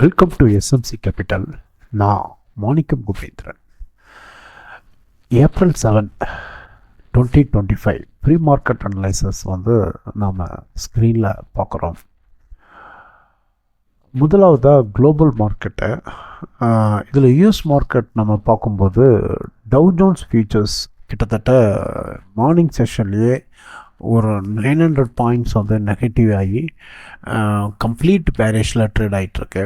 Welcome to SMC capital. நான் Manickam Kubendran. April 7, 2025 pre market analysis நாம் ஸ்க்ரீனில் பார்க்குறோம். முதலாவதாக குளோபல் மார்க்கெட்டு. இதில் யூஎஸ் மார்க்கெட் நம்ம பார்க்கும்போது டவ் ஜோன்ஸ் ஃபியூச்சர்ஸ் கிட்டத்தட்ட மார்னிங் செஷன்லேயே ஒரு 900 பாயிண்ட்ஸ் நெகட்டிவ் ஆகி கம்ப்ளீட் பேரிஷில் ட்ரேட் ஆகிட்டுருக்கு.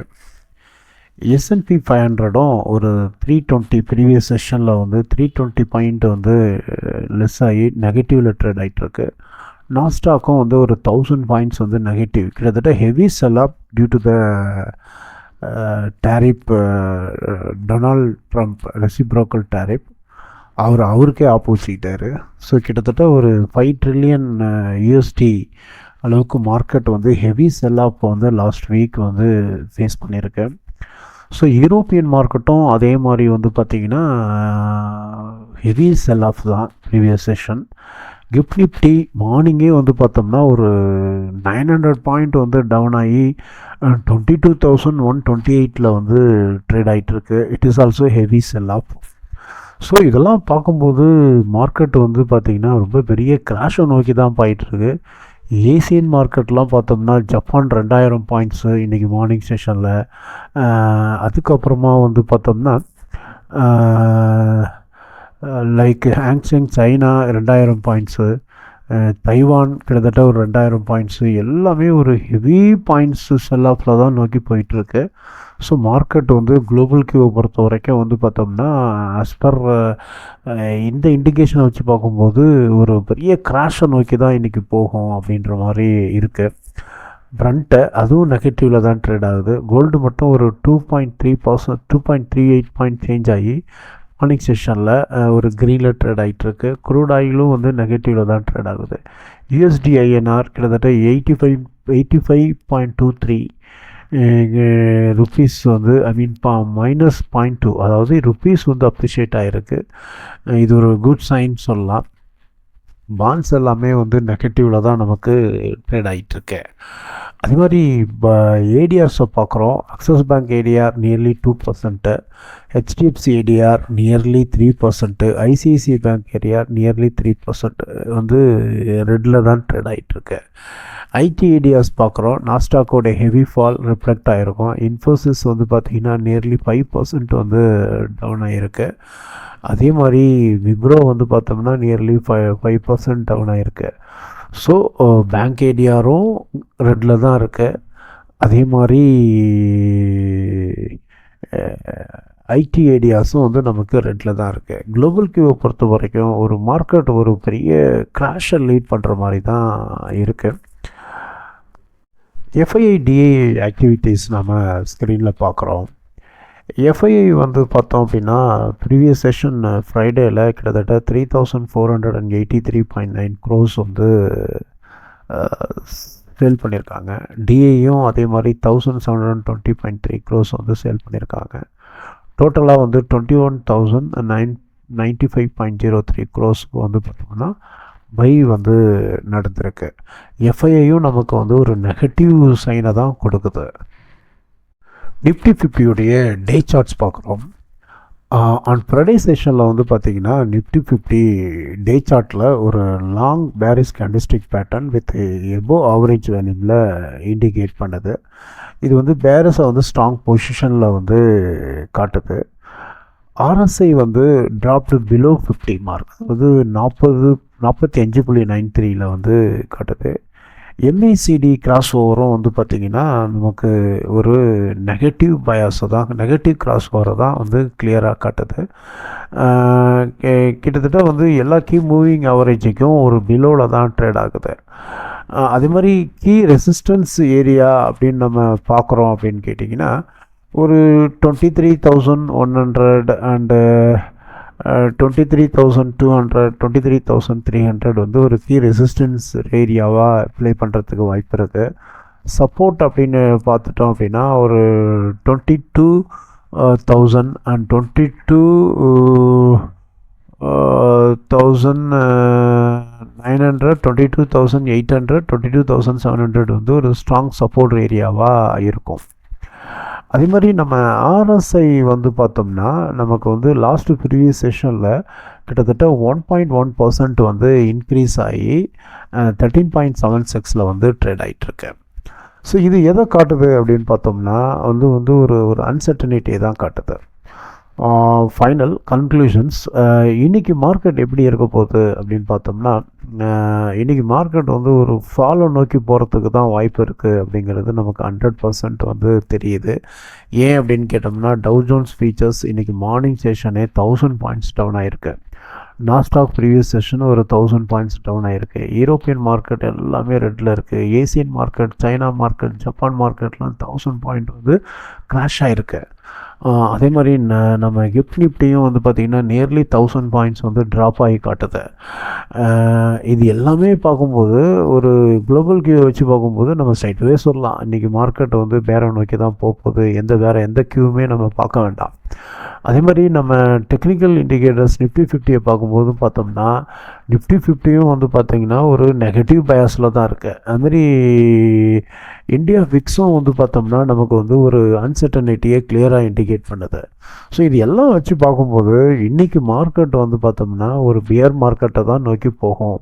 S&P 500 ஒரு 320 ப்ரீவியஸ் செஷனில் 320 பாயிண்ட் லெஸ் ஆகி நெகட்டிவில் ட்ரேட் ஆகிட்டுருக்கு. நாஸ்டாக்கும் ஒரு 1000 பாயிண்ட்ஸ் நெகட்டிவ். கிட்டத்தட்ட heavy sell off due to the tariff, Donald Trump reciprocal tariff. அவருக்கே ஆப்போசிட்டார். ஸோ கிட்டத்தட்ட ஒரு 5 ட்ரில்லியன் USD அளவுக்கு market heavy sell off last week face பண்ணியிருக்கேன். ஸோ யூரோப்பியன் மார்க்கெட்டும் அதே மாதிரி பார்த்திங்கன்னா ஹெவி செல் ஆஃப் தான் ப்ரீவியஸ் செஷன். கிஃப்ட் நிஃப்டி மார்னிங்கே பார்த்தோம்னா ஒரு 900 பாயிண்ட் டவுன் ஆகி 22,128 ட்ரேட் ஆகிட்டுருக்கு. It is also heavy sell off. So இதெல்லாம் பார்க்கும்போது மார்க்கெட் பார்த்திங்கன்னா ரொம்ப பெரிய கிராஷை நோக்கி தான் போயிட்டுருக்கு. ஏசியன் மார்க்கெட்லாம் பார்த்தோம்னா ஜப்பான் 2000 பாயிண்ட்ஸு இன்றைக்கி மார்னிங் செஷனில். அதுக்கப்புறமா பார்த்தோம்னா like Hang Seng China 2000 points, Taiwan கிட்டத்தட்ட ஒரு 2000 பாயிண்ட்ஸு, எல்லாமே ஒரு ஹெவி பாயிண்ட்ஸு செல் ஆஃபில் தான் நோக்கி போயிட்டுருக்கு. ஸோ மார்க்கெட் குளோபல் கியூவை பொறுத்த வரைக்கும் பார்த்தோம்னா ஆஸ் பர் இந்த இண்டிகேஷனை வச்சு பார்க்கும்போது ஒரு பெரிய கிராஷை நோக்கி தான் இன்றைக்கி போகும் அப்படின்ற மாதிரி இருக்குது. ப்ரண்ட்டை அதுவும் நெகட்டிவில் தான் ட்ரேட் ஆகுது. கோல்டு மட்டும் ஒரு 2.38 பாயிண்ட் சேஞ்ச் ஆகி மார்னிங் செஷனில் ஒரு க்ரீனில் ட்ரேட் ஆகிட்டுருக்கு. க்ரூட் ஆயிலும் நெகட்டிவில் தான் ட்ரேட் ஆகுது. USD INR கிட்டத்தட்ட 85.23 ருப்பீஸ் -0.2, அதாவது ருப்பீஸ் அப்ரிஷியேட் ஆகிருக்கு. இது ஒரு குட் சைன் சொல்லலாம். பாண்ட்ஸ் எல்லாமே நெகட்டிவில் தான் நமக்கு ட்ரேட் ஆகிட்டுருக்கு. அதே மாதிரி ஏடிஆர்ஸை பார்க்குறோம். Axis bank ADR nearly 2%, HDFC ADR nearly 3%, ICICI bank ADR nearly 3% ரெட்டில் தான் ட்ரேட் ஆகிட்டுருக்கு. ஐடி ஏடிஆர்ஸ் பார்க்குறோம். நாஸ்டாக்கோட ஹெவி ஃபால் ரிஃப்ளெக்ட் ஆகிருக்கும். இன்ஃபோசிஸ் பார்த்திங்கன்னா நியர்லி 5% டவுன் ஆகிருக்கு. அதே மாதிரி விப்ரோ பார்த்தோம்னா நியர்லி 5% டவுன் ஆகிருக்கு. ஸோ பேங்க் ஏடிஆரும் ரெட்டில் தான் இருக்குது. அதே மாதிரி ஐடி ஏடிஆர்ஸும் நமக்கு ரெட்டில் தான் இருக்குது. குளோபல் கியூவை பொறுத்த வரைக்கும் ஒரு மார்க்கெட் ஒரு பெரிய கிராஷை லீட் பண்ணுற மாதிரி தான் இருக்குது. FII DII ஆக்டிவிட்டீஸ் நம்ம ஸ்க்ரீனில் பார்க்குறோம். FII பார்த்தோம் அப்படின்னா ப்ரீவியஸ் செஷன் ஃப்ரைடேயில் கிட்டத்தட்ட 3,483.9 crores சேல் பண்ணியிருக்காங்க. டிஐயும் அதே மாதிரி 1,720.3 crores சேல் பண்ணியிருக்காங்க. டோட்டலாக 21,995.03 crores பார்த்தோம்னா பை நடந்திருக்கு. FIIயும் நமக்கு ஒரு நெகட்டிவ் சைனை தான் கொடுக்குது. நிஃப்டி 50 டே சார்ட்ஸ் பார்க்குறோம். ஆன் ஃப்ரைடே செஷனில் பார்த்திங்கன்னா நிஃப்டி 50 டே சார்ட்டில் ஒரு long bearish candlestick pattern with above average வேல்யூமில் இண்டிகேட் பண்ணுது. இது பேரிஸை ஸ்ட்ராங் பொசிஷனில் காட்டுது. RSI ட்ராப்டு பிலோ 50 மார்க், அதாவது 45.93 காட்டுது. MACD கிராஸ் ஓவரும் பார்த்திங்கன்னா நமக்கு ஒரு நெகட்டிவ் பயாஸை தான், நெகட்டிவ் கிராஸ் ஓவரை தான் கிளியராக காட்டுது. கிட்டத்தட்ட எல்லா கீ மூவிங் ஆவரேஜுக்கும் ஒரு பிலோவில் தான் ட்ரேட் ஆகுது. அதே மாதிரி கீ ரெசிஸ்டன்ஸ் ஏரியா அப்படின்னு நம்ம பார்க்குறோம் அப்படின்னு கேட்டிங்கன்னா ஒரு 23,100 அண்டு 23,200, 23,300 ஒரு கீ ரெசிஸ்டன்ஸ் ஏரியாவாக ப்ளே பண்ணுறதுக்கு வாய்ப்பு இருக்குது. சப்போர்ட் அப்படின்னு பார்த்துட்டோம் அப்படின்னா ஒரு 22,000 அண்ட் 22,900, 22,800, 22,700 ஒரு ஸ்ட்ராங் சப்போர்ட் ஏரியாவாக இருக்கும். அதே மாதிரி நம்ம ஆர்எஸ்ஐ வந்து பார்த்தோம்னா நமக்கு வந்து லாஸ்ட்டு ப்ரீவியஸ் செஷனில் கிட்டத்தட்ட 1.1% வந்து இன்க்ரீஸ் ஆகி 13.76 வந்து ட்ரேட் ஆகிட்டுருக்கு. ஸோ இது எதை காட்டுது அப்படின்னு பார்த்தோம்னா வந்து வந்து ஒரு ஒரு அன்சர்டனிட்டியை தான் காட்டுது. ஃபைனல் கன்க்ளூஷன்ஸ், இன்றைக்கி மார்க்கெட் எப்படி இருக்க போகுது அப்படின்னு பார்த்தோம்னா இன்றைக்கி மார்க்கெட் வந்து ஒரு ஃபாலோ நோக்கி போகிறதுக்கு தான் வாய்ப்பு இருக்குது அப்படிங்கிறது நமக்கு 100% வந்து தெரியுது. ஏன் அப்படின்னு கேட்டோம்னா டவ் ஜோன்ஸ் ஃபீச்சர்ஸ் இன்றைக்கி மார்னிங் செஷனே 1000 பாயிண்ட்ஸ் டவுன் ஆகிருக்கு. நாஸ்டாக் ப்ரீவியஸ் செஷன் ஒரு 1000 பாயிண்ட்ஸ் டவுன் ஆகிருக்கு. யூரோப்பியன் மார்க்கெட் எல்லாமே ரெட்டில் இருக்குது. Asian market, China market, Japan மார்க்கெட்லாம் 1000 பாயிண்ட் வந்து க்ராஷ் ஆகிருக்கு. அதே மாதிரி நம்ம நிஃப்டியும் வந்து பார்த்திங்கன்னா நியர்லி 1000 பாயிண்ட்ஸ் வந்து ட்ராப் ஆகி காட்டுது. இது எல்லாமே பார்க்கும்போது ஒரு குளோபல் கியூ வச்சு பார்க்கும்போது நம்ம ஸ்ட்ரைட்வே சொல்லலாம் இன்றைக்கி மார்க்கெட் வந்து பேரை நோக்கி தான் போகுது. வேறு எந்த கியூவுமே நம்ம பார்க்க வேண்டாம். அதே மாதிரி நம்ம டெக்னிக்கல் இண்டிகேட்டர்ஸ் நிஃப்டி 50 பார்க்கும்போது பார்த்தோம்னா நிஃப்டி 50யும் வந்து பார்த்திங்கன்னா ஒரு நெகட்டிவ் பயாஸில் தான் இருக்குது. அதுமாதிரி இந்தியா விக்ஸும் வந்து பார்த்தோம்னா நமக்கு வந்து ஒரு அன்சர்டனிட்டியை கிளியராக இண்டிகேட் பண்ணுது. ஸோ இது எல்லாம் வச்சு பார்க்கும்போது இன்றைக்கி மார்க்கெட் வந்து பார்த்தோம்னா ஒரு பியர் மார்க்கெட்டை தான் நோக்கி போகும்.